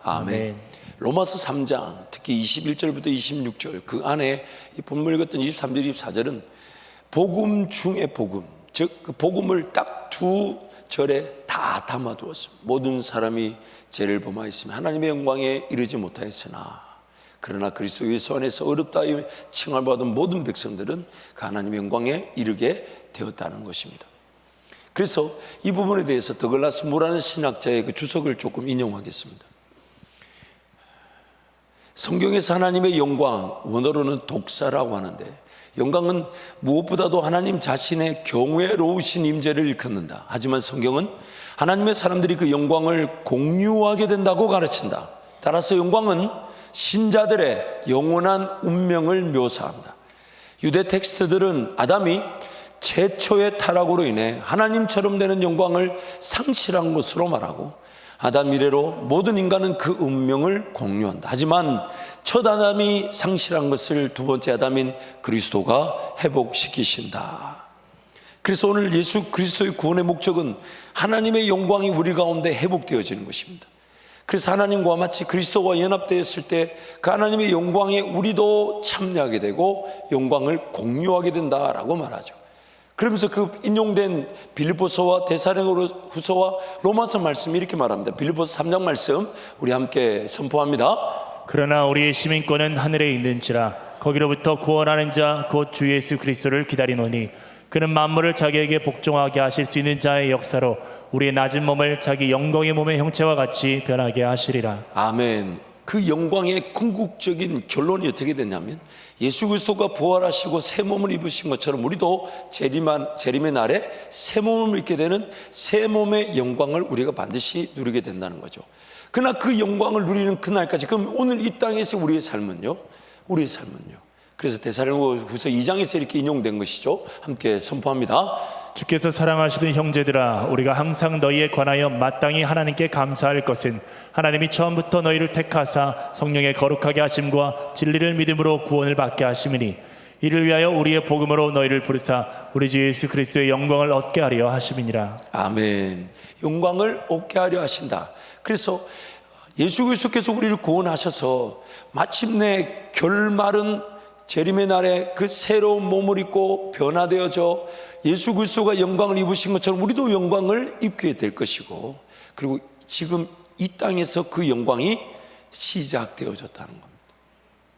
아멘. 로마서 3장 특히 21절부터 26절 그 안에 이 본문 읽었던 23절 24절은 복음 중의 복음, 즉 그 복음을 딱 두 절에 다 담아두었습니다. 모든 사람이 죄를 범하였으며 하나님의 영광에 이르지 못하였으나 그러나 그리스도 예수 안에서 어렵다 칭함을 받은 모든 백성들은 그 하나님의 영광에 이르게 되었다는 것입니다. 그래서 이 부분에 대해서 더글라스 무라는 신학자의 그 주석을 조금 인용하겠습니다. 성경에서 하나님의 영광, 원어로는 독사라고 하는데, 영광은 무엇보다도 하나님 자신의 경외로우신 임재를 일컫는다. 하지만 성경은 하나님의 사람들이 그 영광을 공유하게 된다고 가르친다. 따라서 영광은 신자들의 영원한 운명을 묘사한다. 유대 텍스트들은 아담이 최초의 타락으로 인해 하나님처럼 되는 영광을 상실한 것으로 말하고, 아담 이래로 모든 인간은 그 운명을 공유한다. 하지만 첫 아담이 상실한 것을 두 번째 아담인 그리스도가 회복시키신다. 그래서 오늘 예수 그리스도의 구원의 목적은 하나님의 영광이 우리 가운데 회복되어지는 것입니다. 그래서 하나님과 마치 그리스도와 연합되었을 때 그 하나님의 영광에 우리도 참여하게 되고 영광을 공유하게 된다라고 말하죠. 그러면서 그 인용된 빌립보서와 데살로니가후서와 로마서 말씀이 이렇게 말합니다. 빌립보서 3장 말씀 우리 함께 선포합니다. 그러나 우리의 시민권은 하늘에 있는지라 거기로부터 구원하는 자 곧 주 예수 그리스도를 기다리노니 그는 만물을 자기에게 복종하게 하실 수 있는 자의 역사로 우리의 낮은 몸을 자기 영광의 몸의 형체와 같이 변하게 하시리라. 아멘. 그 영광의 궁극적인 결론이 어떻게 되냐면 예수 그리스도가 부활하시고 새 몸을 입으신 것처럼 우리도 재림의 날에 새 몸을 입게 되는 새 몸의 영광을 우리가 반드시 누리게 된다는 거죠. 그러나 그 영광을 누리는 그날까지, 그럼 오늘 이 땅에서 우리의 삶은요? 그래서 데살로니가후서 2장에서 이렇게 인용된 것이죠. 함께 선포합니다. 주께서 사랑하시는 형제들아, 우리가 항상 너희에 관하여 마땅히 하나님께 감사할 것은 하나님이 처음부터 너희를 택하사 성령의 거룩하게 하심과 진리를 믿음으로 구원을 받게 하심이니 이를 위하여 우리의 복음으로 너희를 부르사 우리 주 예수 그리스도의 영광을 얻게 하려 하심이니라. 아멘. 영광을 얻게 하려 하신다. 그래서 예수 그리스도께서 우리를 구원하셔서 마침내 결말은 재림의 날에 그 새로운 몸을 입고 변화되어져 예수 그리스도가 영광을 입으신 것처럼 우리도 영광을 입게 될 것이고, 그리고 지금 이 땅에서 그 영광이 시작되어졌다는 겁니다.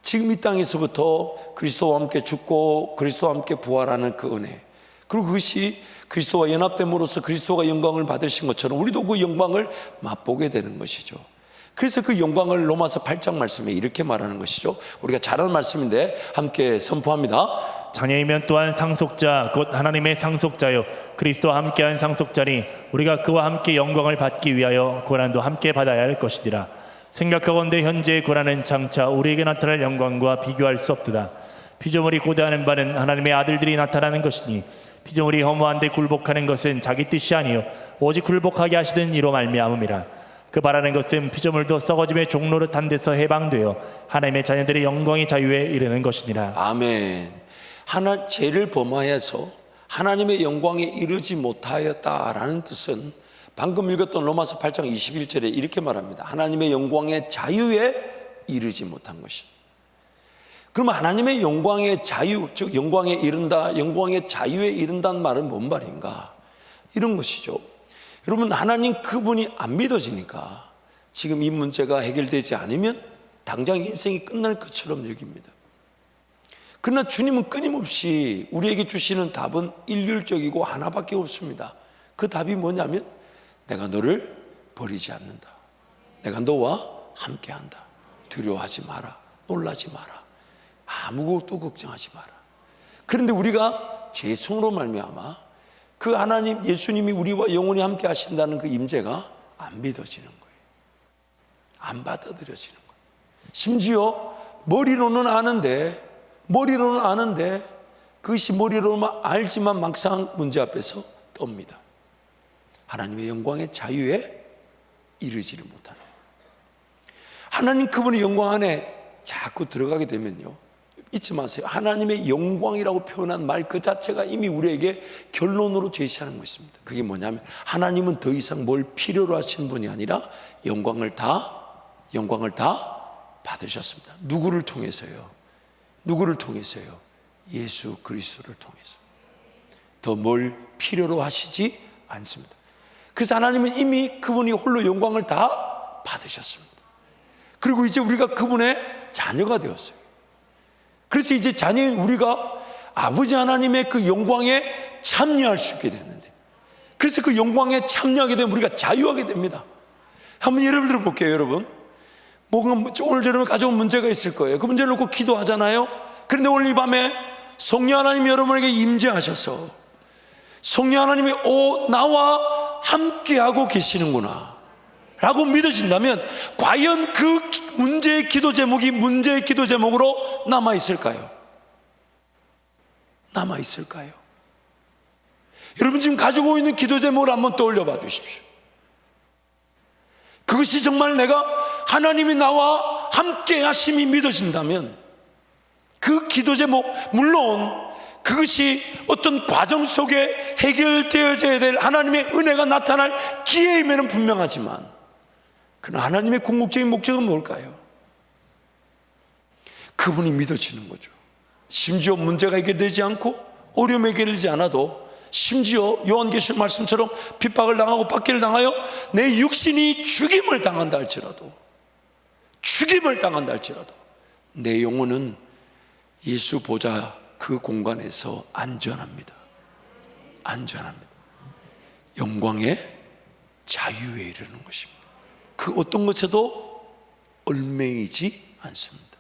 지금 이 땅에서부터 그리스도와 함께 죽고 그리스도와 함께 부활하는 그 은혜, 그리고 그것이 그리스도와 연합됨으로써 그리스도가 영광을 받으신 것처럼 우리도 그 영광을 맛보게 되는 것이죠. 그래서 그 영광을 로마서 8장 말씀에 이렇게 말하는 것이죠. 우리가 잘 아는 말씀인데 함께 선포합니다. 자녀이면 또한 상속자 곧 하나님의 상속자요 그리스도와 함께한 상속자니 우리가 그와 함께 영광을 받기 위하여 고난도 함께 받아야 할 것이니라. 생각하건대 현재의 고난은 장차 우리에게 나타날 영광과 비교할 수 없도다. 피조물이 고대하는 바는 하나님의 아들들이 나타나는 것이니 피조물이 허무한데 굴복하는 것은 자기 뜻이 아니요 오직 굴복하게 하시는 이로 말미암음이라. 그 바라는 것은 피조물도 썩어짐의 종로릇 한 데서 해방되어 하나님의 자녀들의 영광의 자유에 이르는 것이니라. 아멘. 죄를 범하여서 하나님의 영광에 이르지 못하였다라는 뜻은 방금 읽었던 로마서 8장 21절에 이렇게 말합니다. 하나님의 영광의 자유에 이르지 못한 것입니다. 그러면 하나님의 영광의 자유, 즉 영광에 이른다, 영광의 자유에 이른다는 말은 뭔 말인가? 이런 것이죠. 여러분, 하나님 그분이 안 믿어지니까 지금 이 문제가 해결되지 않으면 당장 인생이 끝날 것처럼 여깁니다. 그러나 주님은 끊임없이 우리에게 주시는 답은 일률적이고 하나밖에 없습니다. 그 답이 뭐냐면 내가 너를 버리지 않는다. 내가 너와 함께한다. 두려워하지 마라. 놀라지 마라. 아무것도 걱정하지 마라. 그런데 우리가 죄성으로 말미암아 그 하나님 예수님이 우리와 영원히 함께 하신다는 그 임재가 안 믿어지는 거예요. 안 받아들여지는 거예요. 심지어 머리로는 아는데 그것이 머리로만 알지만 막상 문제 앞에서 떱니다. 하나님의 영광의 자유에 이르지를 못하는 거예요. 하나님 그분의 영광 안에 자꾸 들어가게 되면요, 잊지 마세요. 하나님의 영광이라고 표현한 말 그 자체가 이미 우리에게 결론으로 제시하는 것입니다. 그게 뭐냐면 하나님은 더 이상 뭘 필요로 하시는 분이 아니라 영광을 다 영광을 다 받으셨습니다. 누구를 통해서요? 누구를 통해서요? 예수 그리스도를 통해서. 더 뭘 필요로 하시지 않습니다. 그래서 하나님은 이미 그분이 홀로 영광을 다 받으셨습니다. 그리고 이제 우리가 그분의 자녀가 되었어요. 그래서 이제 자녀인 우리가 아버지 하나님의 그 영광에 참여할 수 있게 됐는데, 그래서 그 영광에 참여하게 되면 우리가 자유하게 됩니다. 한번 예를 들어 볼게요. 여러분, 뭔가 오늘 여러분 가져온 문제가 있을 거예요. 그 문제를 놓고 기도하잖아요. 그런데 오늘 이 밤에 성령 하나님이 여러분에게 임재하셔서 성령 하나님이 나와 함께하고 계시는구나 라고 믿어진다면, 과연 그 문제의 기도 제목이 문제의 기도 제목으로 남아있을까요? 남아있을까요? 여러분 지금 가지고 있는 기도 제목을 한번 떠올려 봐 주십시오. 그것이 정말 내가 하나님이 나와 함께 하심이 믿어진다면, 그 기도 제목, 물론 그것이 어떤 과정 속에 해결되어져야 될 하나님의 은혜가 나타날 기회임에는 분명하지만, 그러나 하나님의 궁극적인 목적은 뭘까요? 그분이 믿어지는 거죠. 심지어 문제가 해결되지 않고 어려움이 해결되지 않아도, 심지어 요한계시록 말씀처럼 핍박을 당하고 박해를 당하여 내 육신이 죽임을 당한다 할지라도, 죽임을 당한다 할지라도 내 영혼은 예수 보좌 그 공간에서 안전합니다. 안전합니다. 영광의 자유에 이르는 것입니다. 그 어떤 것에도 얽매이지 않습니다.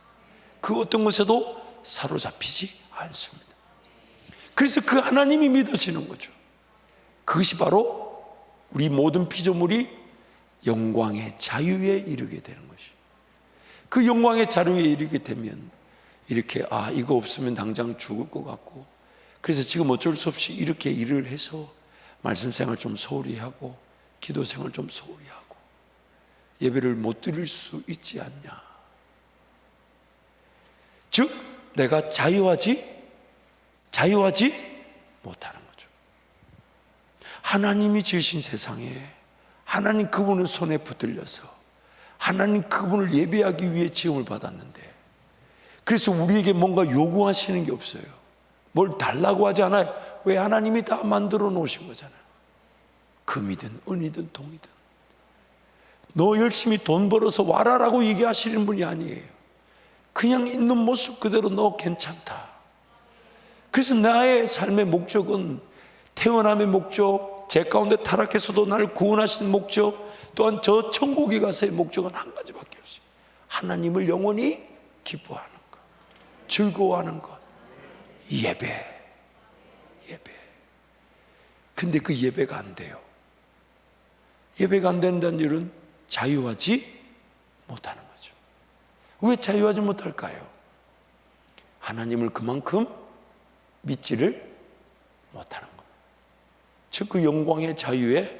그 어떤 것에도 사로잡히지 않습니다. 그래서 그 하나님이 믿어지는 거죠. 그것이 바로 우리 모든 피조물이 영광의 자유에 이르게 되는 것이죠. 그 영광의 자유에 이르게 되면 이렇게 이거 없으면 당장 죽을 것 같고, 그래서 지금 어쩔 수 없이 이렇게 일을 해서 말씀 생활 좀 소홀히 하고 기도 생활 좀 소홀히 하고 예배를 못 드릴 수 있지 않냐. 즉 내가 자유하지 못하는 거죠. 하나님이 지으신 세상에 하나님 그분은 손에 붙들려서 하나님 그분을 예배하기 위해 지음을 받았는데, 그래서 우리에게 뭔가 요구하시는 게 없어요. 뭘 달라고 하지 않아요. 왜? 하나님이 다 만들어 놓으신 거잖아요. 금이든 은이든 동이든. 너 열심히 돈 벌어서 와라라고 얘기하시는 분이 아니에요. 그냥 있는 모습 그대로 너 괜찮다. 그래서 나의 삶의 목적은, 태어남의 목적, 제 가운데 타락해서도 나를 구원하신 목적, 또한 저 천국에 가서의 목적은 한 가지밖에 없어요. 하나님을 영원히 기뻐하는 것, 즐거워하는 것, 예배. 근데 그 예배가 안 돼요. 예배가 안 된다는 일은 자유하지 못하는 거죠. 왜 자유하지 못할까요? 하나님을 그만큼 믿지를 못하는 겁니다. 즉 그 영광의 자유에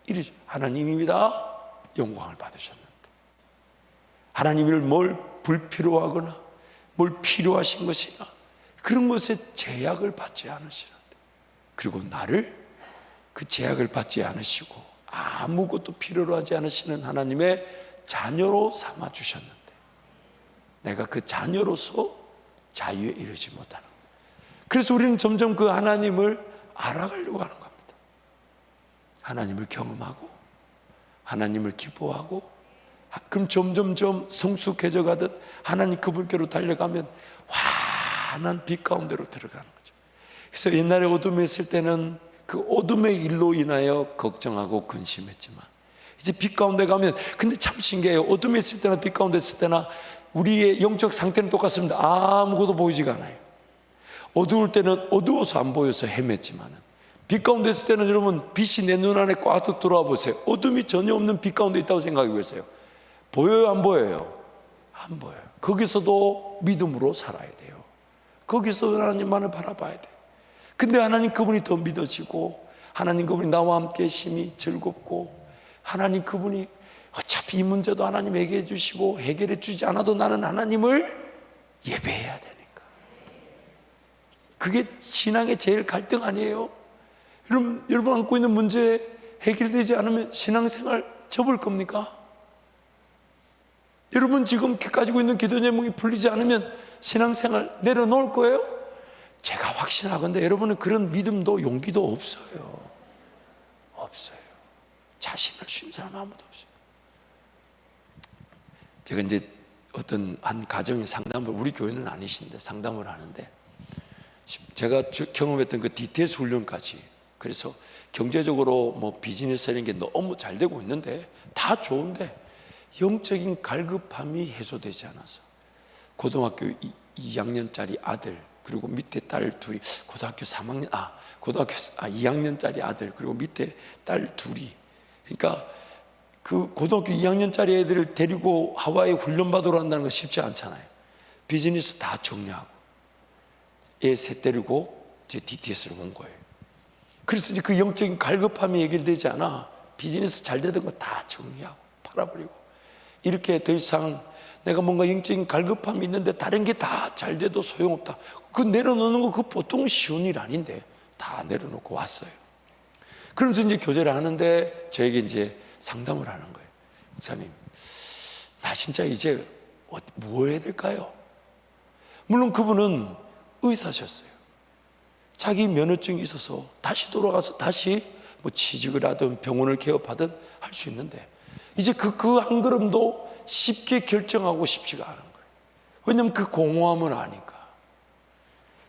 이르죠. 하나님입니다. 영광을 받으셨는데, 하나님을 뭘 불필요하거나 뭘 필요하신 것이나 그런 것에 제약을 받지 않으시는데, 그리고 나를 그 제약을 받지 않으시고 아무것도 필요로 하지 않으시는 하나님의 자녀로 삼아 주셨는데, 내가 그 자녀로서 자유에 이르지 못하는 거예요. 그래서 우리는 점점 그 하나님을 알아가려고 하는 겁니다. 하나님을 경험하고 하나님을 기뻐하고, 그럼 점점점 성숙해져 가듯 하나님 그분께로 달려가면 환한 빛 가운데로 들어가는 거죠. 그래서 옛날에 어둠에 있을 때는 그 어둠의 일로 인하여 걱정하고 근심했지만, 이제 빛 가운데 가면, 근데 참 신기해요. 어둠에 있을 때나 빛 가운데 있을 때나 우리의 영적 상태는 똑같습니다. 아무것도 보이지가 않아요. 어두울 때는 어두워서 안 보여서 헤맸지만, 빛 가운데 있을 때는 여러분 빛이 내 눈 안에 꽉 들어와 보세요. 어둠이 전혀 없는 빛 가운데 있다고 생각해 보세요. 보여요, 안 보여요? 안 보여요. 거기서도 믿음으로 살아야 돼요. 거기서도 하나님만을 바라봐야 돼요. 근데 하나님 그분이 더 믿어지고, 하나님 그분이 나와 함께 심히 즐겁고, 하나님 그분이 어차피 이 문제도 하나님 해결해 주시고 해결해 주지 않아도 나는 하나님을 예배해야 되니까. 그게 신앙의 제일 갈등 아니에요? 여러분 안고 있는 문제 해결되지 않으면 신앙생활 접을 겁니까? 여러분 지금 가지고 있는 기도 제목이 풀리지 않으면 신앙생활 내려놓을 거예요? 제가 확신하건대 여러분은 그런 믿음도 용기도 없어요. 없어요. 자신을 쉬는 사람 아무도 없어요. 제가 이제 어떤 한 가정의 상담을, 우리 교회는 아니신데 상담을 하는데, 제가 경험했던 그 DTS 훈련까지, 그래서 경제적으로 뭐 비즈니스 이런 게 너무 잘 되고 있는데 다 좋은데 영적인 갈급함이 해소되지 않아서 고등학교 2학년짜리 아들, 그리고 밑에 딸 둘이, 고등학교 2학년짜리 아들, 그리고 밑에 딸 둘이, 그러니까 그 고등학교 2학년짜리 애들을 데리고 하와이 훈련받으러 간다는 거 쉽지 않잖아요. 비즈니스 다 정리하고 애 셋 데리고 제 DTS로 온 거예요. 그래서 이제 그 영적인 갈급함이 해결되지 않아 비즈니스 잘 되던 거 다 정리하고 팔아버리고, 이렇게 더 이상 내가 뭔가 영적인 갈급함이 있는데 다른 게 다 잘 돼도 소용없다. 그 내려놓는 거, 그 보통 쉬운 일 아닌데 다 내려놓고 왔어요. 그러면서 이제 교제를 하는데 저에게 이제 상담을 하는 거예요. 목사님, 나 진짜 이제 뭐 해야 될까요? 물론 그분은 의사셨어요. 자기 면허증이 있어서 다시 돌아가서 다시 뭐 취직을 하든 병원을 개업하든 할 수 있는데, 이제 그 한 걸음도 쉽게 결정하고 싶지가 않은 거예요. 왜냐하면 그 공허함을 아니까.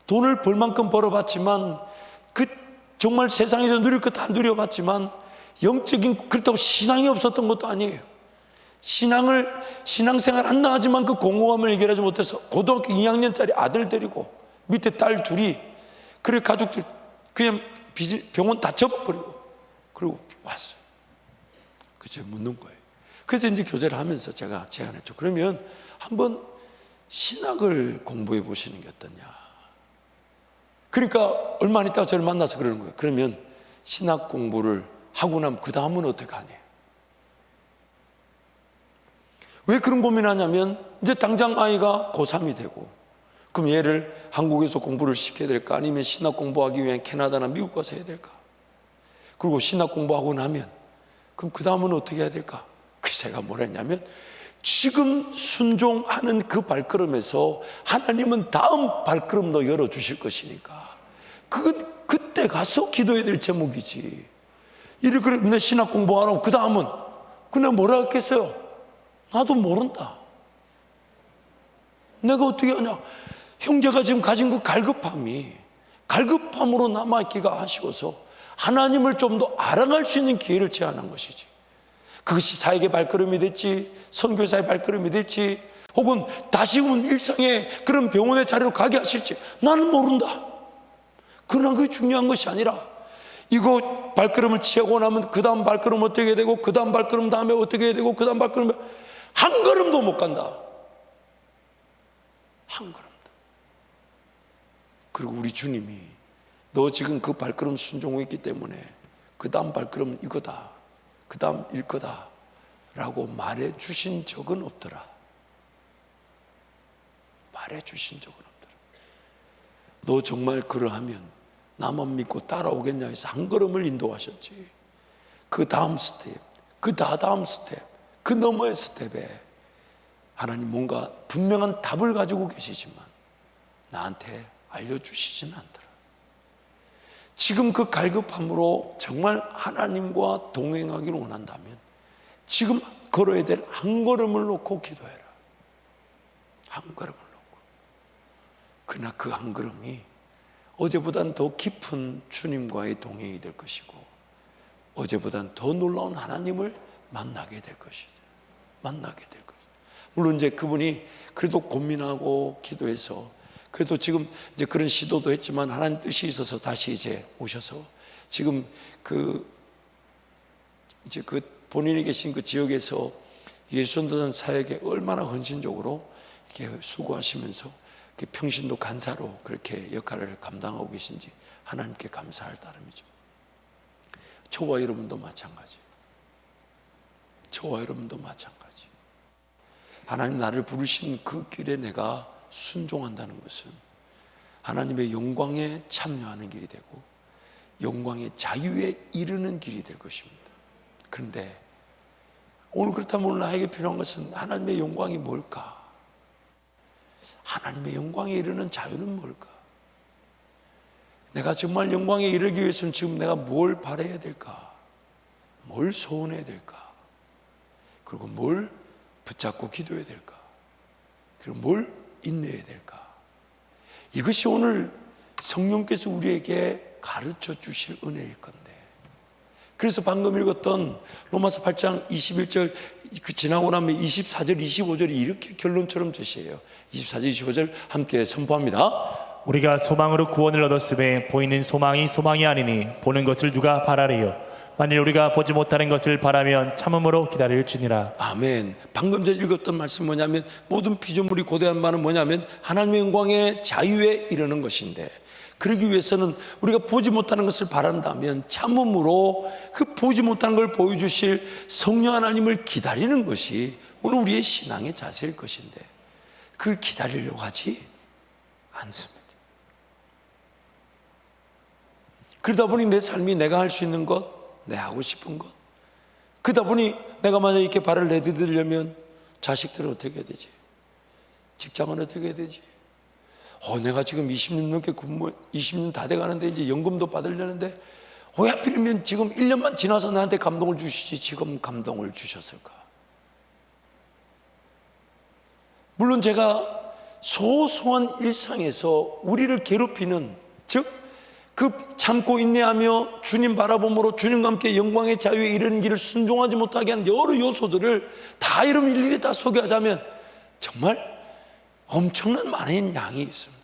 돈을 벌 만큼 벌어봤지만, 그 정말 세상에서 누릴 거 다 누려봤지만 영적인, 그렇다고 신앙이 없었던 것도 아니에요. 신앙생활 안 나가지만 그 공허함을 해결하지 못해서 고등학교 2학년짜리 아들 데리고 밑에 딸 둘이, 그래 가족들 그냥 병원 다 접어버리고 그리고 왔어요. 그저 묻는 거예요. 그래서 이제 교제를 하면서 제가 제안했죠. 그러면 한번 신학을 공부해 보시는 게 어떠냐. 그러니까 얼마 안 있다가 저를 만나서 그러는 거예요. 그러면 신학 공부를 하고 나면 그 다음은 어떻게 하냐. 왜 그런 고민하냐면, 이제 당장 아이가 고3이 되고, 그럼 얘를 한국에서 공부를 시켜야 될까, 아니면 신학 공부하기 위해 캐나다나 미국 가서 해야 될까. 그리고 신학 공부하고 나면 그럼 그 다음은 어떻게 해야 될까. 그래서 제가 뭐라 했냐면, 지금 순종하는 그 발걸음에서 하나님은 다음 발걸음도 열어주실 것이니까 그건 그때 가서 기도해야 될 제목이지. 이렇게 내 신학 공부하라고 그 다음은 그냥 뭐라 했겠어요. 나도 모른다. 내가 어떻게 하냐. 형제가 지금 가진 그 갈급함으로 남아있기가 아쉬워서 하나님을 좀 더 알아갈 수 있는 기회를 제안한 것이지. 그것이 사역의 발걸음이 됐지, 선교사의 발걸음이 됐지, 혹은 다시 온 일상의 그런 병원의 자리로 가게 하실지 나는 모른다. 그러나 그게 중요한 것이 아니라, 이거 발걸음을 취하고 나면 그 다음 발걸음 어떻게 되고, 그 다음 발걸음 다음에 어떻게 해야 되고, 그 다음 발걸음 한 걸음도 못 간다. 한 걸음도. 그리고 우리 주님이 너 지금 그 발걸음 순종하고 있기 때문에 그 다음 발걸음은 이거다, 그 다음 일거다 라고 말해 주신 적은 없더라. 말해 주신 적은 없더라. 너 정말 그러하면 나만 믿고 따라오겠냐 해서 한 걸음을 인도하셨지. 그 다음 스텝, 그 다다음 스텝, 그 너머의 스텝에 하나님 뭔가 분명한 답을 가지고 계시지만 나한테 알려주시진 않더라. 지금 그 갈급함으로 정말 하나님과 동행하기를 원한다면 지금 걸어야 될 한 걸음을 놓고 기도해라. 한 걸음을 놓고. 그러나 그 한 걸음이 어제보단 더 깊은 주님과의 동행이 될 것이고, 어제보단 더 놀라운 하나님을 만나게 될 것이다. 만나게 될 것이다. 물론 이제 그분이 그래도 고민하고 기도해서, 그래도 지금 이제 그런 시도도 했지만 하나님 뜻이 있어서 다시 이제 오셔서 지금 이제 본인이 계신 그 지역에서 예수 전도단 사역에 얼마나 헌신적으로 이렇게 수고하시면서 평신도 간사로 그렇게 역할을 감당하고 계신지 하나님께 감사할 따름이죠. 저와 여러분도 마찬가지. 저와 여러분도 마찬가지. 하나님 나를 부르신 그 길에 내가 순종한다는 것은 하나님의 영광에 참여하는 길이 되고 영광의 자유에 이르는 길이 될 것입니다. 그런데 오늘 그렇다면 오늘 나에게 필요한 것은 하나님의 영광이 뭘까? 하나님의 영광에 이르는 자유는 뭘까? 내가 정말 영광에 이르기 위해서는 지금 내가 뭘 바라야 될까? 뭘 소원해야 될까? 그리고 뭘 붙잡고 기도해야 될까? 그리고 뭘 인내해야 될까? 이것이 오늘 성령께서 우리에게 가르쳐 주실 은혜일 건데, 그래서 방금 읽었던 로마서 8장 21절 지나고 나면 24절 25절이 이렇게 결론처럼 제시해요. 24절 25절 함께 선포합니다. 우리가 소망으로 구원을 얻었으되 보이는 소망이 아니니 보는 것을 누가 바라리요. 만일 우리가 보지 못하는 것을 바라면 참음으로 기다릴지니라. 아멘. 방금 전에 읽었던 말씀 뭐냐면, 모든 피조물이 고대한 바는 뭐냐면 하나님의 영광의 자유에 이르는 것인데, 그러기 위해서는 우리가 보지 못하는 것을 바란다면 참음으로 그 보지 못하는 걸 보여주실 성령 하나님을 기다리는 것이 오늘 우리의 신앙의 자세일 것인데, 그걸 기다리려고 하지 않습니다. 그러다 보니 내 삶이 내가 할 수 있는 것, 내 하고 싶은 것, 그러다 보니 내가 만약에 이렇게 발을 내디디려면 자식들은 어떻게 해야 되지? 직장은 어떻게 해야 되지? 내가 지금 20년 넘게 20년 다 돼가는데 이제 연금도 받으려는데 왜 하필이면 지금 1년만 지나서 나한테 감동을 주시지 지금 감동을 주셨을까? 물론 제가 소소한 일상에서 우리를 괴롭히는, 즉 그 참고 인내하며 주님 바라봄으로 주님과 함께 영광의 자유에 이르는 길을 순종하지 못하게 하는 여러 요소들을 다 이름 일일이 다 소개하자면 정말 엄청난 많은 양이 있습니다.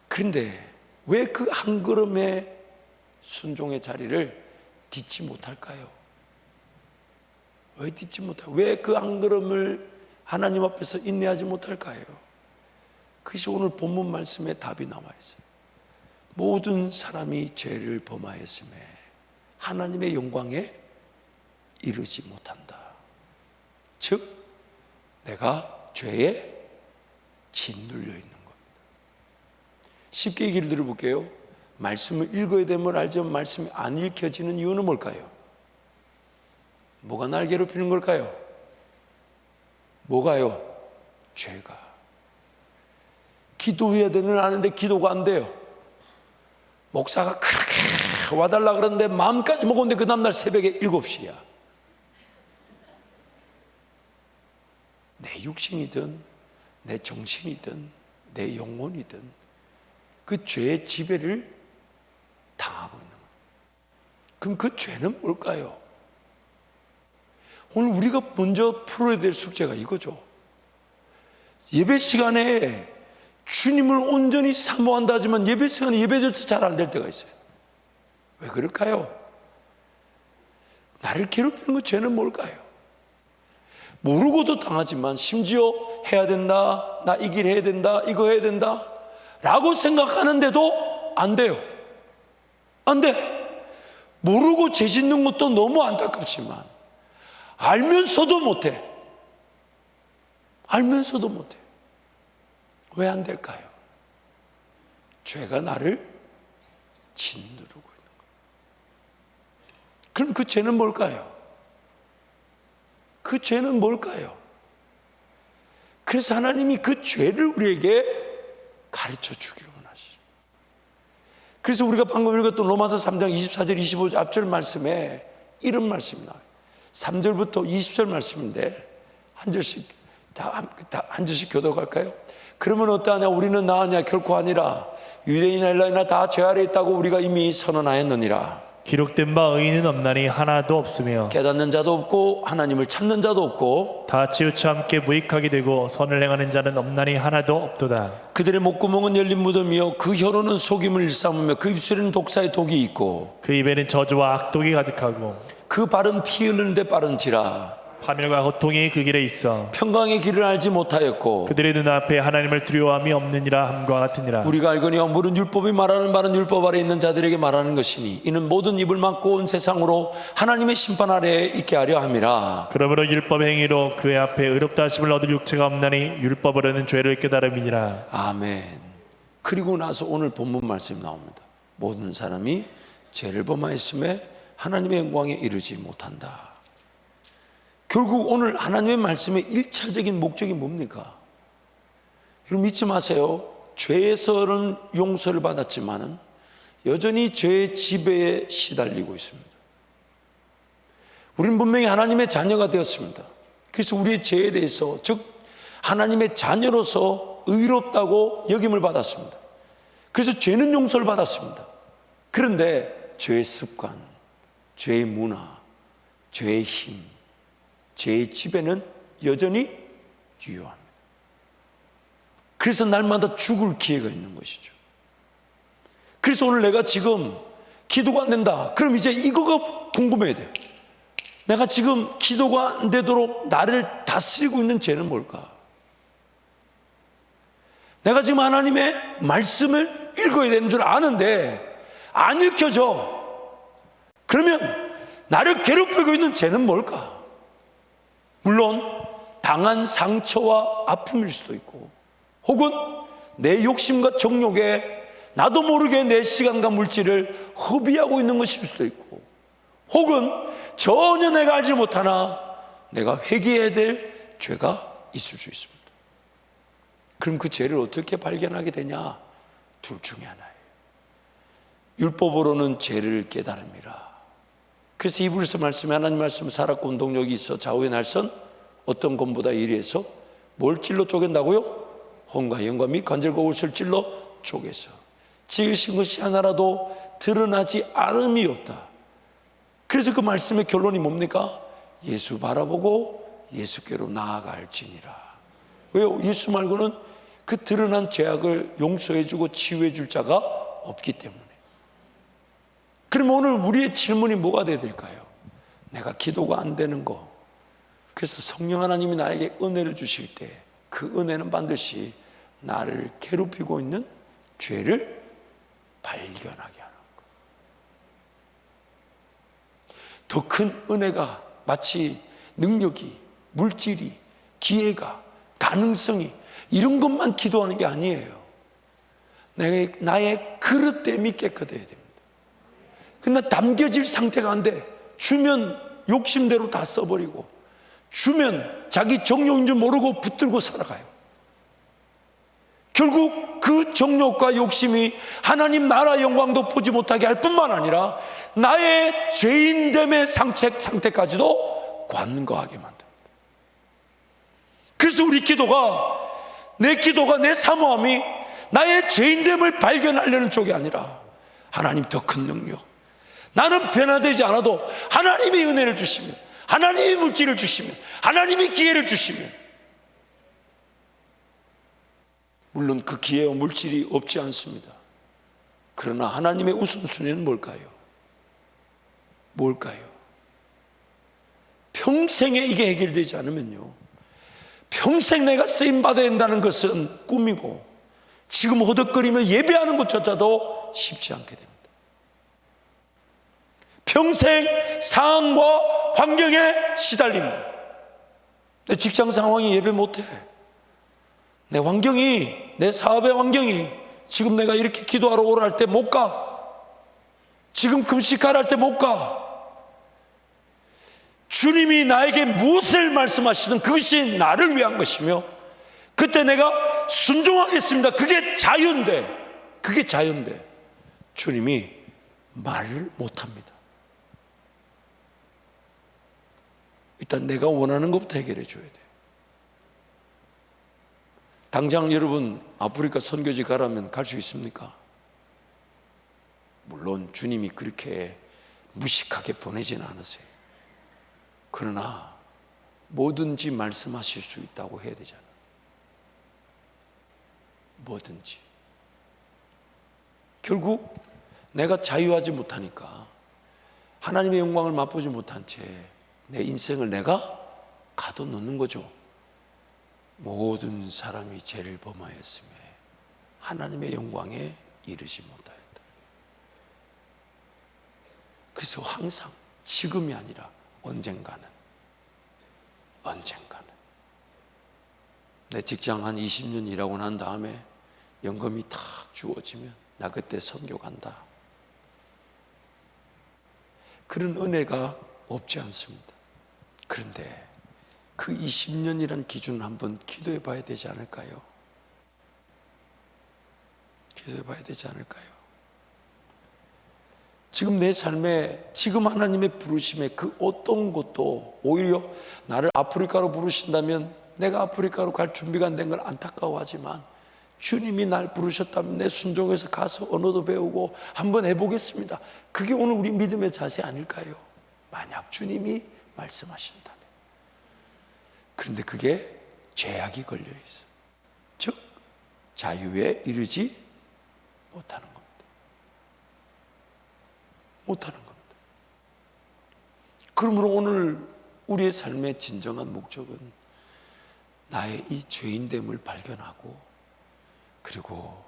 그런데 왜 그 한 걸음의 순종의 자리를 딛지 못할까요? 왜 딛지 못할까요? 왜 그 한 걸음을 하나님 앞에서 인내하지 못할까요? 그것이 오늘 본문 말씀에 답이 나와 있어요. 모든 사람이 죄를 범하였음에 하나님의 영광에 이르지 못한다. 즉 내가 죄에 짓눌려 있는 겁니다. 쉽게 얘기를 들어볼게요. 말씀을 읽어야 되면 알지만 말씀이 안 읽혀지는 이유는 뭘까요? 뭐가 날 괴롭히는 걸까요? 뭐가요? 죄가. 기도해야 되는 아는데 기도가 안 돼요. 목사가 그렇게 와달라 그러는데 마음까지 먹었는데 그 다음날 새벽에 7시야. 내 육신이든 내 정신이든 내 영혼이든 그 죄의 지배를 당하고 있는 거예요. 그럼 그 죄는 뭘까요? 오늘 우리가 먼저 풀어야 될 숙제가 이거죠. 예배 시간에 주님을 온전히 사모한다 하지만 예배 시간에 예배조차 잘 안 될 때가 있어요. 왜 그럴까요? 나를 괴롭히는 그 죄는 뭘까요? 모르고도 당하지만 심지어 해야 된다, 나 이 길 해야 된다, 이거 해야 된다 라고 생각하는데도 안 돼요. 안 돼. 모르고 죄 짓는 것도 너무 안타깝지만 알면서도 못해. 알면서도 못해. 왜 안 될까요? 죄가 나를 짓누르고 있는 거예요. 그럼 그 죄는 뭘까요? 그 죄는 뭘까요? 그래서 하나님이 그 죄를 우리에게 가르쳐 주기를 원하시죠. 그래서 우리가 방금 읽었던 로마서 3장 24절 25절 앞절 말씀에 이런 말씀이 나와요. 3절부터 20절 말씀인데 한 절씩 한 절씩 교독할까요? 그러면 어떠하냐? 우리는 나으냐? 결코 아니라 유대인이나 헬라인이나 다 죄 아래 있다고 우리가 이미 선언하였느니라. 기록된 바 의인은 없나니 하나도 없으며 깨닫는 자도 없고 하나님을 찾는 자도 없고 다 치우쳐 함께 무익하게 되고 선을 행하는 자는 없나니 하나도 없도다. 그들의 목구멍은 열린 무덤이요 그 혀로는 속임을 일삼으며 그 입술에는 독사의 독이 있고 그 입에는 저주와 악독이 가득하고 그 발은 피 흘리는데 빠른지라. 파멸과 고통이 그 길에 있어 평강의 길을 알지 못하였고 그들의 눈앞에 하나님을 두려워함이 없느니라 함과 같으니라. 우리가 알거니와 모든 율법이 말하는 바는 율법 아래 있는 자들에게 말하는 것이니 이는 모든 입을 막고 온 세상으로 하나님의 심판 아래에 있게 하려 함이라. 그러므로 율법 행위로 그의 앞에 의롭다 하심을 얻을 육체가 없나니 율법으로는 죄를 깨달음이니라. 아멘. 그리고 나서 오늘 본문 말씀이 나옵니다. 모든 사람이 죄를 범하였음에 하나님의 영광에 이르지 못한다. 결국 오늘 하나님의 말씀의 1차적인 목적이 뭡니까? 여러분 잊지 마세요. 죄에서는 용서를 받았지만은 여전히 죄의 지배에 시달리고 있습니다. 우리는 분명히 하나님의 자녀가 되었습니다. 그래서 우리의 죄에 대해서, 즉 하나님의 자녀로서 의롭다고 여김을 받았습니다. 그래서 죄는 용서를 받았습니다. 그런데 죄의 습관, 죄의 문화, 죄의 힘, 죄의 지배는 여전히 유효합니다. 그래서 날마다 죽을 기회가 있는 것이죠. 그래서 오늘 내가 지금 기도가 안 된다. 그럼 이제 이거가 궁금해야 돼요. 내가 지금 기도가 안 되도록 나를 다스리고 있는 죄는 뭘까? 내가 지금 하나님의 말씀을 읽어야 되는 줄 아는데 안 읽혀져. 그러면 나를 괴롭히고 있는 죄는 뭘까? 물론 당한 상처와 아픔일 수도 있고, 혹은 내 욕심과 정욕에 나도 모르게 내 시간과 물질을 허비하고 있는 것일 수도 있고, 혹은 전혀 내가 알지 못하나 내가 회개해야 될 죄가 있을 수 있습니다. 그럼 그 죄를 어떻게 발견하게 되냐? 둘 중에 하나예요. 율법으로는 죄를 깨달음이라. 그래서 이브리서 말씀에 하나님 말씀 살았고 운동력이 있어 좌우의 날선 어떤 검보다 예리해서 뭘 찔러 쪼갠다고요? 혼과 영과 및 관절과 옷을 찔러 쪼개서 지으신 것이 하나라도 드러나지 않음이 없다. 그래서 그 말씀의 결론이 뭡니까? 예수 바라보고 예수께로 나아갈지니라. 왜요? 예수 말고는 그 드러난 죄악을 용서해주고 치유해줄 자가 없기 때문에. 그럼 오늘 우리의 질문이 뭐가 돼야 될까요? 내가 기도가 안 되는 거, 그래서 성령 하나님이 나에게 은혜를 주실 때 그 은혜는 반드시 나를 괴롭히고 있는 죄를 발견하게 하는 것. 더 큰 은혜가 마치 능력이, 물질이, 기회가, 가능성이 이런 것만 기도하는 게 아니에요. 나의 그릇됨이 깨끗해야 됩니다. 근데 담겨질 상태가 안 돼. 주면 욕심대로 다 써버리고, 주면 자기 정욕인 줄 모르고 붙들고 살아가요. 결국 그 정욕과 욕심이 하나님 나라 영광도 보지 못하게 할 뿐만 아니라 나의 죄인됨의 상태까지도 관거하게 만듭니다. 그래서 우리 기도가, 내 사모함이 나의 죄인됨을 발견하려는 쪽이 아니라 하나님 더 큰 능력, 나는 변화되지 않아도 하나님이 은혜를 주시면, 하나님이 물질을 주시면, 하나님이 기회를 주시면, 물론 그 기회와 물질이 없지 않습니다. 그러나 하나님의 우선순위는 뭘까요? 평생에 이게 해결되지 않으면요, 평생 내가 쓰임받아야 한다는 것은 꿈이고, 지금 허덕거리며 예배하는 것조차도 쉽지 않게 됩니다. 평생 상황과 환경에 시달립니다. 내 직장 상황이 예배 못해. 내 환경이, 내 사업의 환경이, 지금 내가 이렇게 기도하러 오라 할 때 못 가. 지금 금식하라 할 때 못 가. 주님이 나에게 무엇을 말씀하시든 그것이 나를 위한 것이며, 그때 내가 순종하겠습니다. 그게 자유인데 주님이 말을 못합니다. 일단 내가 원하는 것부터 해결해 줘야 돼요. 당장 여러분 아프리카 선교지 가라면 갈 수 있습니까? 물론 주님이 그렇게 무식하게 보내지는 않으세요. 그러나 뭐든지 말씀하실 수 있다고 해야 되잖아요. 뭐든지. 결국 내가 자유하지 못하니까, 하나님의 영광을 맛보지 못한 채 내 인생을 내가 가둬놓는 거죠. 모든 사람이 죄를 범하였으며 하나님의 영광에 이르지 못하였다. 그래서 항상 지금이 아니라 언젠가는 내 직장 한 20년 일하고 난 다음에 연금이 탁 주어지면 나 그때 선교 간다. 그런 은혜가 없지 않습니다. 그런데 그 20년이란 기준을 한번 기도해 봐야 되지 않을까요? 기도해 봐야 되지 않을까요? 지금 내 삶에, 지금 하나님의 부르심에 그 어떤 것도 오히려 나를 아프리카로 부르신다면 내가 아프리카로 갈 준비가 안 된 건 안타까워하지만 주님이 날 부르셨다면 내 순종해서 가서 언어도 배우고 한번 해보겠습니다. 그게 오늘 우리 믿음의 자세 아닐까요? 만약 주님이 말씀하신다면. 그런데 그게 제약이 걸려 있어. 즉 자유에 이르지 못하는 겁니다. 못하는 겁니다. 그러므로 오늘 우리의 삶의 진정한 목적은 나의 이 죄인됨을 발견하고 그리고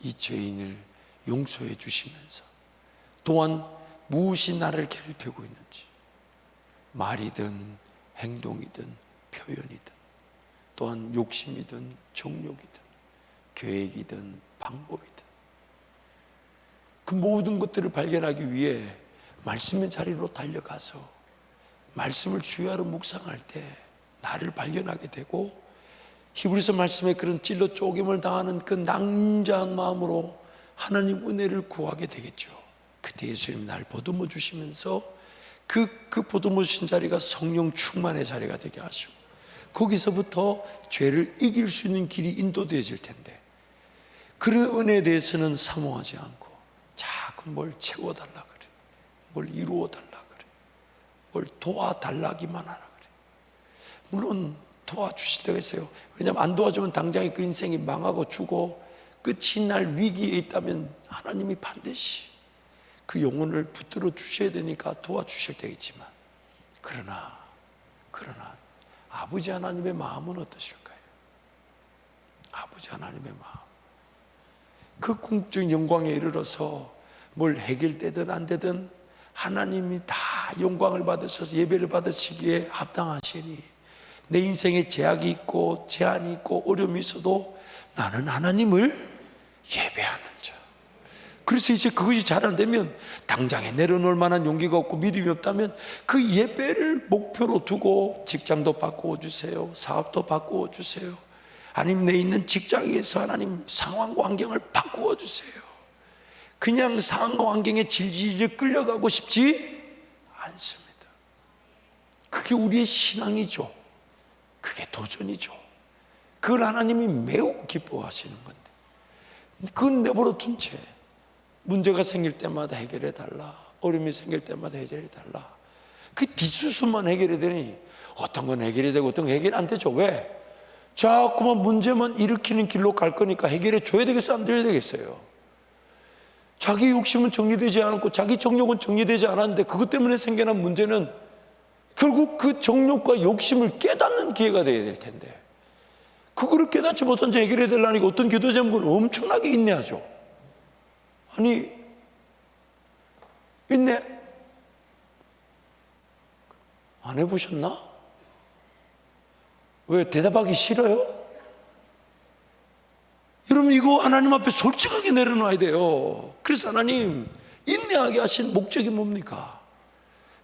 이 죄인을 용서해 주시면서 또한 무엇이 나를 괴롭히고 있는지 말이든 행동이든 표현이든 또한 욕심이든 정욕이든 계획이든 방법이든 그 모든 것들을 발견하기 위해 말씀의 자리로 달려가서 말씀을 주야로 묵상할 때 나를 발견하게 되고 히브리서 말씀에 그런 찔러 쪼김을 당하는 그 낭자한 마음으로 하나님 은혜를 구하게 되겠죠. 그때 예수님이 날 보듬어 주시면서 그 보듬어 주신 자리가 성령 충만의 자리가 되게 하시고 거기서부터 죄를 이길 수 있는 길이 인도되어질 텐데 그런 은혜에 대해서는 사모하지 않고 자꾸 뭘 채워달라 그래, 뭘 이루어달라 그래, 뭘 도와달라기만 하라 그래. 물론 도와주실 때가 있어요. 왜냐하면 안 도와주면 당장에 그 인생이 망하고 죽어 끝이 날 위기에 있다면 하나님이 반드시 그 영혼을 붙들어 주셔야 되니까 도와주실 때가 있지만 그러나 아버지 하나님의 마음은 어떠실까요? 아버지 하나님의 마음, 그 궁극적인 영광에 이르러서 뭘 해결되든 안 되든 하나님이 다 영광을 받으셔서 예배를 받으시기에 합당하시니 내 인생에 제약이 있고 제한이 있고 어려움이 있어도 나는 하나님을 예배하는 자. 그래서 이제 그것이 잘 안 되면 당장에 내려놓을 만한 용기가 없고 믿음이 없다면 그 예배를 목표로 두고 직장도 바꾸어 주세요, 사업도 바꾸어 주세요, 아니면 내 있는 직장에서 하나님 상황과 환경을 바꾸어 주세요. 그냥 상황과 환경에 질질 끌려가고 싶지 않습니다. 그게 우리의 신앙이죠. 그게 도전이죠. 그걸 하나님이 매우 기뻐하시는 건데 그건 내버려 둔 채 문제가 생길 때마다 해결해 달라, 어려움이 생길 때마다 해결해 달라, 그 뒷수습만 해결해 되니 어떤 건 해결이 되고 어떤 건 해결이 안 되죠. 왜? 자꾸만 문제만 일으키는 길로 갈 거니까 해결해 줘야 되겠어요, 안 줘야 되겠어요? 자기 욕심은 정리되지 않았고 자기 정욕은 정리되지 않았는데 그것 때문에 생겨난 문제는 결국 그 정욕과 욕심을 깨닫는 기회가 되어야 될 텐데 그거를 깨닫지 못한 채 해결해야 되려니까 어떤 기도 제목은 엄청나게 인내하죠. 아니 인내 안 해보셨나? 왜 대답하기 싫어요? 여러분 이거 하나님 앞에 솔직하게 내려놔야 돼요. 그래서 하나님 인내하게 하신 목적이 뭡니까?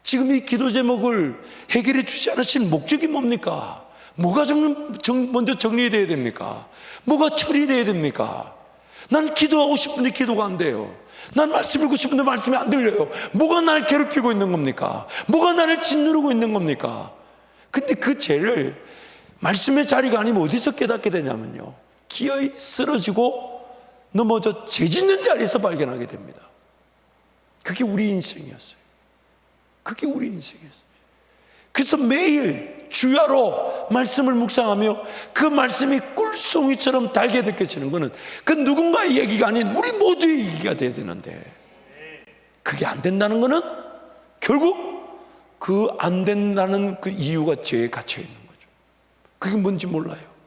지금 이 기도 제목을 해결해 주지 않으신 목적이 뭡니까? 뭐가 먼저 정리되어야 됩니까? 뭐가 처리되어야 됩니까? 난 기도하고 싶은데 기도가 안 돼요. 난 말씀 읽고 싶은데 말씀이 안 들려요. 뭐가 나를 괴롭히고 있는 겁니까? 뭐가 나를 짓누르고 있는 겁니까? 근데 그 죄를 말씀의 자리가 아니면 어디서 깨닫게 되냐면요, 기어이 쓰러지고 넘어져 죄 짓는 자리에서 발견하게 됩니다. 그게 우리 인생이었어요. 그게 우리 인생이었어요. 그래서 매일 주야로 말씀을 묵상하며 그 말씀이 꿀송이처럼 달게 느껴지는 것은 그 누군가의 얘기가 아닌 우리 모두의 얘기가 돼야 되는데 그게 안 된다는 것은 결국 그 안 된다는 그 이유가 죄에 갇혀 있는 거죠. 그게 뭔지 몰라요.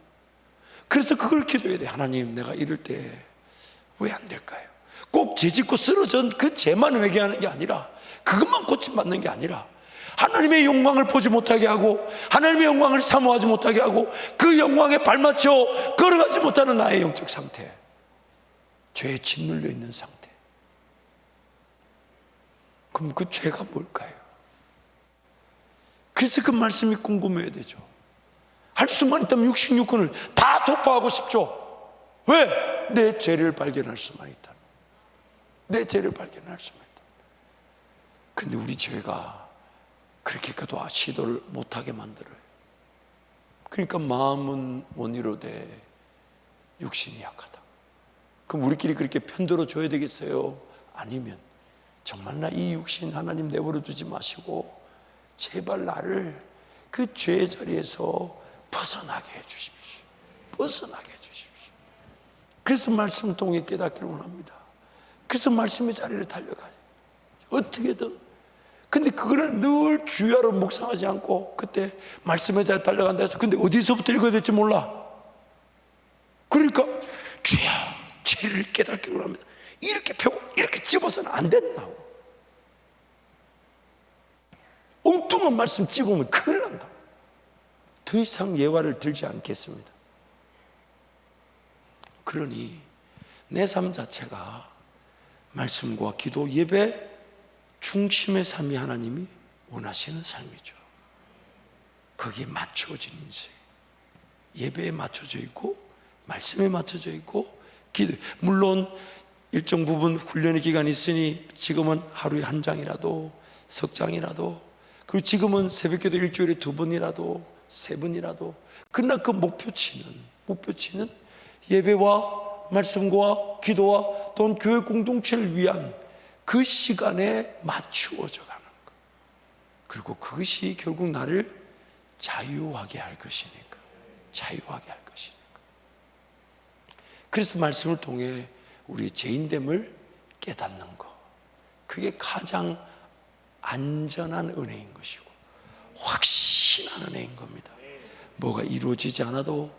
그래서 그걸 기도해야 돼. 하나님, 내가 이럴 때 왜 안 될까요? 꼭 죄 짓고 쓰러진 그 죄만 회개하는 게 아니라, 그것만 고침받는 게 아니라 하나님의 영광을 보지 못하게 하고 하나님의 영광을 사모하지 못하게 하고 그 영광에 발맞춰 걸어가지 못하는 나의 영적 상태, 죄에 짓눌려 있는 상태. 그럼 그 죄가 뭘까요? 그래서 그 말씀이 궁금해야 되죠. 할 수만 있다면 66권을 다 도파하고 싶죠. 왜? 내 죄를 발견할 수만 있다. 내 죄를 발견할 수만 있다. 근데 우리 죄가 그렇게까지 시도를 못하게 만들어요. 그러니까 마음은 못 이루되 육신이 약하다. 그럼 우리끼리 그렇게 편들어 줘야 되겠어요? 아니면 정말 나 이 육신 하나님 내버려 두지 마시고 제발 나를 그 죄의 자리에서 벗어나게 해 주십시오. 벗어나게 해 주십시오. 그래서 말씀을 통해 깨닫기를 원합니다. 그래서 말씀의 자리를 달려가요. 어떻게든. 근데 그거를 늘 주야로 묵상하지 않고 그때 말씀의 자리에 달려간다 해서 근데 어디서부터 읽어야 될지 몰라. 그러니까 주야 죄를 깨닫기를 원합니다. 이렇게 펴고 이렇게 집어서는 안 된다고. 엉뚱한 말씀 집으면 큰일 난다. 더 이상 예화를 들지 않겠습니다. 그러니 내 삶 자체가 말씀과 기도, 예배 중심의 삶이 하나님이 원하시는 삶이죠. 거기에 맞춰진 인생, 예배에 맞춰져 있고 말씀에 맞춰져 있고 기도, 물론 일정 부분 훈련의 기간이 있으니 지금은 하루에 한 장이라도 석 장이라도, 그리고 지금은 새벽기도 일주일에 2번이라도 3번이라도, 그러나 그 목표치는 예배와 말씀과 기도와 또는 교회 공동체를 위한 그 시간에 맞추어져 가는 것. 그리고 그것이 결국 나를 자유하게 할 것이니까. 자유하게 할 것이니까. 그래서 말씀을 통해 우리의 죄인됨을 깨닫는 것, 그게 가장 안전한 은혜인 것이고 확신한 은혜인 겁니다. 뭐가 이루어지지 않아도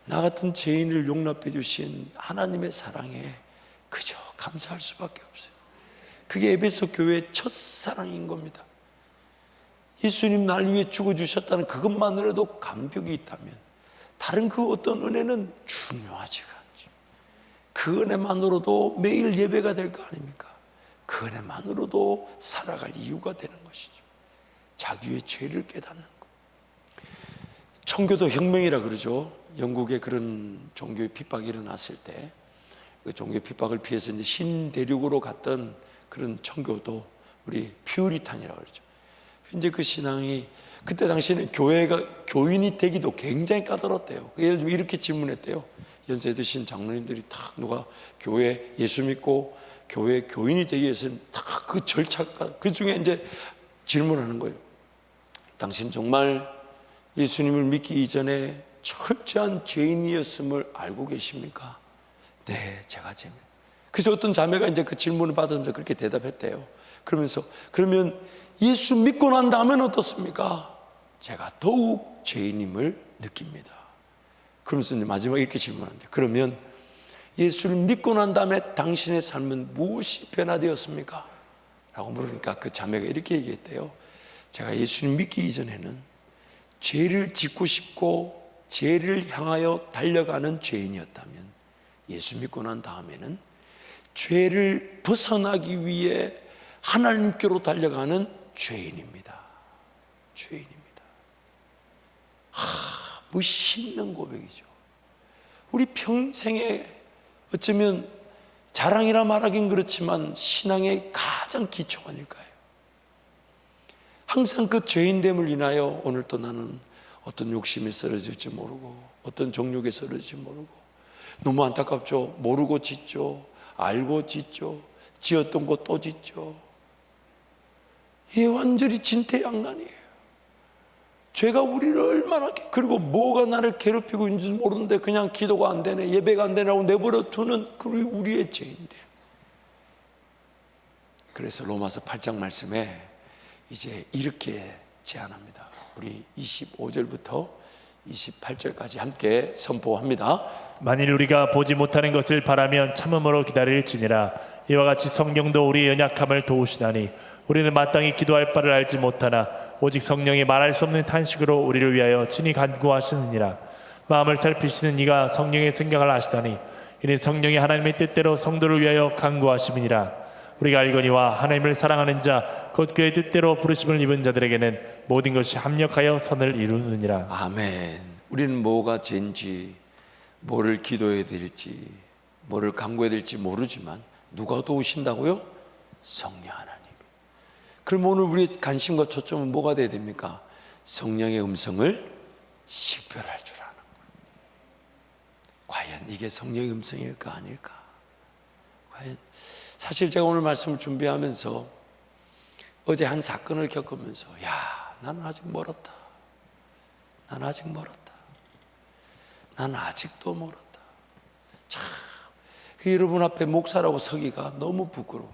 나 같은 죄인을 용납해 주신 하나님의 사랑에 그저 감사할 수밖에 없어요. 그게 에베소 교회의 첫사랑인 겁니다. 예수님 날 위해 죽어주셨다는 그것만으로도 감격이 있다면 다른 그 어떤 은혜는 중요하지가 않죠. 그 은혜만으로도 매일 예배가 될 거 아닙니까? 그 은혜만으로도 살아갈 이유가 되는 것이죠. 자기의 죄를 깨닫는 것. 청교도 혁명이라 그러죠. 영국에 그런 종교의 핍박이 일어났을 때 그 종교의 핍박을 피해서 이제 신대륙으로 갔던 그런 청교도, 우리 퓨리탄이라고 그러죠. 이제 그 신앙이 그때 당시에는 교인이 되기도 굉장히 까다롭대요. 예를 들면 이렇게 질문했대요. 연세 드신 장로님들이 다 누가 교회 예수 믿고 교회 교인이 되기 위해서는 다 그 절차가, 그 중에 이제 질문하는 거예요. 당신 정말 예수님을 믿기 이전에 철저한 죄인이었음을 알고 계십니까? 네, 제가 죄인. 그래서 어떤 자매가 이제 그 질문을 받으면서 그렇게 대답했대요. 그러면서 그러면 예수 믿고 난 다음엔 어떻습니까? 제가 더욱 죄인임을 느낍니다. 그러면서 이제 마지막에 이렇게 질문합니다. 그러면 예수를 믿고 난 다음에 당신의 삶은 무엇이 변화되었습니까? 라고 물으니까 그 자매가 이렇게 얘기했대요. 제가 예수님 믿기 이전에는 죄를 짓고 싶고 죄를 향하여 달려가는 죄인이었다면 예수 믿고 난 다음에는 죄를 벗어나기 위해 하나님께로 달려가는 죄인입니다. 죄인입니다. 멋있는 고백이죠. 우리 평생에 어쩌면 자랑이라 말하긴 그렇지만 신앙의 가장 기초 아닐까요? 항상 그 죄인됨을 인하여 오늘 또 나는 어떤 욕심에 쓰러질지 모르고 어떤 정욕에 쓰러질지 모르고 너무 안타깝죠. 모르고 짓죠. 알고 짓죠. 지었던 거 또 짓죠. 이게 완전히 진퇴양난이에요. 죄가 우리를 얼마나, 그리고 뭐가 나를 괴롭히고 있는지 모르는데 그냥 기도가 안 되네, 예배가 안 되냐고 내버려 두는 그 우리의 죄인데. 그래서 로마서 8장 말씀에 이제 이렇게 제안합니다. 우리 25절부터 28절까지 함께 선포합니다. 만일 우리가 보지 못하는 것을 바라면 참음으로 기다릴지니라. 이와 같이 성령도 우리의 연약함을 도우시나니 우리는 마땅히 기도할 바를 알지 못하나 오직 성령이 말할 수 없는 탄식으로 우리를 위하여 친히 간구하시느니라. 마음을 살피시는 이가 성령의 생각을 아시다니 이는 성령이 하나님의 뜻대로 성도를 위하여 간구하심이니라. 우리가 알거니와 하나님을 사랑하는 자 곧 그의 뜻대로 부르심을 입은 자들에게는 모든 것이 합력하여 선을 이루느니라. 아멘. 우리는 뭐가 죄인지, 뭐를 기도해야 될지, 뭐를 간구해야 될지 모르지만 누가 도우신다고요? 성령 하나님. 그럼 오늘 우리의 관심과 초점은 뭐가 돼야 됩니까? 성령의 음성을 식별할 줄 아는 거예요. 과연 이게 성령의 음성일까 아닐까? 과연 사실 제가 오늘 말씀을 준비하면서 어제 한 사건을 겪으면서 나는 아직 멀었다. 나는 아직 멀었다. 나는 아직도 멀었다. 참, 여러분 앞에 목사라고 서기가 너무 부끄러워요.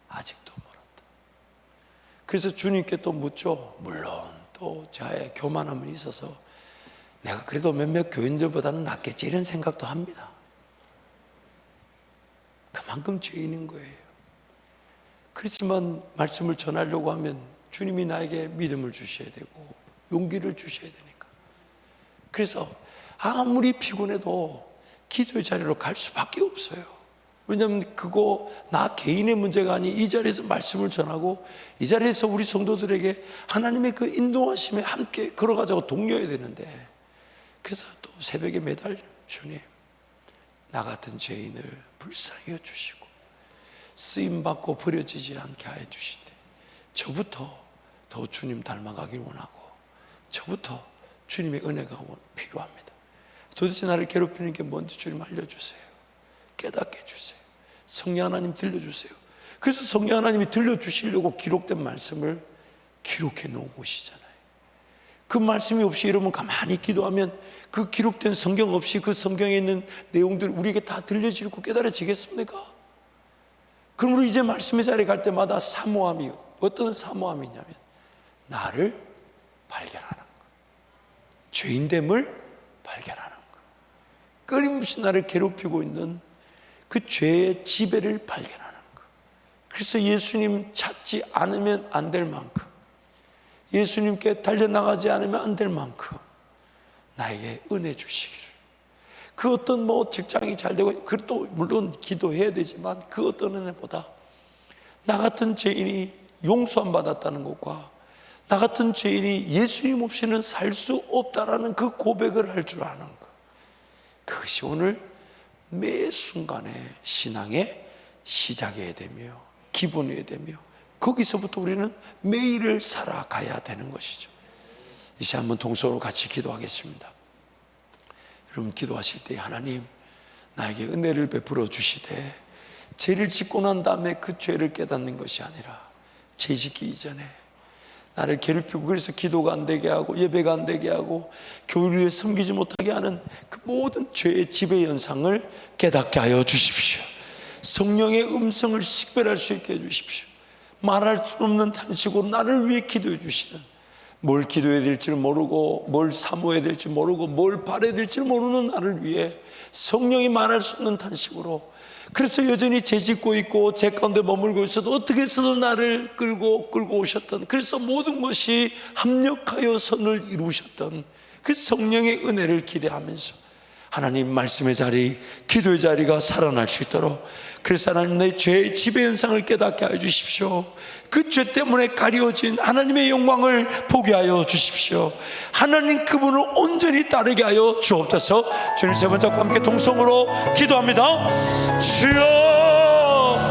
아직도 멀었다. 그래서 주님께 또 묻죠. 물론 또 저의 교만함은 있어서 내가 그래도 몇몇 교인들보다는 낫겠지 이런 생각도 합니다. 그만큼 죄인인 거예요. 그렇지만 말씀을 전하려고 하면 주님이 나에게 믿음을 주셔야 되고 용기를 주셔야 되니까. 그래서 아무리 피곤해도 기도의 자리로 갈 수밖에 없어요. 왜냐하면 그거 나 개인의 문제가 아닌 이 자리에서 말씀을 전하고 이 자리에서 우리 성도들에게 하나님의 그 인도하심에 함께 걸어가자고 독려해야 되는데, 그래서 또 새벽에 매달 주님 나 같은 죄인을 불쌍히 여주시고 쓰임받고 버려지지 않게 하여 주시되 저부터 더 주님 닮아가길 원하고 저부터 주님의 은혜가 필요합니다. 도대체 나를 괴롭히는 게 뭔지 주님 알려주세요. 깨닫게 해주세요. 성령 하나님 들려주세요. 그래서 성령 하나님이 들려주시려고 기록된 말씀을 기록해 놓은 곳이잖아요. 그 말씀이 없이 여러분 가만히 기도하면 그 기록된 성경 없이 그 성경에 있는 내용들 우리에게 다 들려지고 깨달아지겠습니까? 그럼 우리 이제 말씀의 자리에 갈 때마다 사모함이, 어떤 사모함이냐면 나를 발견하는 것, 죄인됨을 발견하는 것, 끊임없이 나를 괴롭히고 있는 그 죄의 지배를 발견하는 것. 그래서 예수님 찾지 않으면 안 될 만큼, 예수님께 달려나가지 않으면 안 될 만큼 나에게 은혜 주시기를. 그 어떤 직장이 잘 되고 그것도 물론 기도해야 되지만 그 어떤 은혜보다 나 같은 죄인이 용서 안 받았다는 것과 나 같은 죄인이 예수님 없이는 살 수 없다라는 그 고백을 할 줄 아는 것, 그것이 오늘 매 순간의 신앙의 시작이어야 되며 기본이어야 되며 거기서부터 우리는 매일을 살아가야 되는 것이죠. 이제 한번 동서로 같이 기도하겠습니다. 여러분 기도하실 때 하나님 나에게 은혜를 베풀어 주시되 죄를 짓고 난 다음에 그 죄를 깨닫는 것이 아니라 죄 짓기 이전에 나를 괴롭히고 그래서 기도가 안 되게 하고 예배가 안 되게 하고 교회에 섬기지 못하게 하는 그 모든 죄의 지배 현상을 깨닫게 하여 주십시오. 성령의 음성을 식별할 수 있게 해 주십시오. 말할 수 없는 탄식으로 나를 위해 기도해 주시는, 뭘 기도해야 될지 모르고 뭘 사모해야 될지 모르고 뭘 바라야 될지 모르는 나를 위해 성령이 말할 수 없는 탄식으로, 그래서 여전히 죄짓고 있고 죄 가운데 머물고 있어도 어떻게 해서든 나를 끌고 오셨던, 그래서 모든 것이 합력하여 선을 이루셨던 그 성령의 은혜를 기대하면서 하나님 말씀의 자리, 기도의 자리가 살아날 수 있도록, 그래서 하나님 내 죄의 지배 현상을 깨닫게 하여 주십시오. 그 죄 때문에 가려진 하나님의 영광을 보게 하여 주십시오. 하나님 그분을 온전히 따르게 하여 주옵소서. 주님 세 번 잡고 함께 동성으로 기도합니다. 주여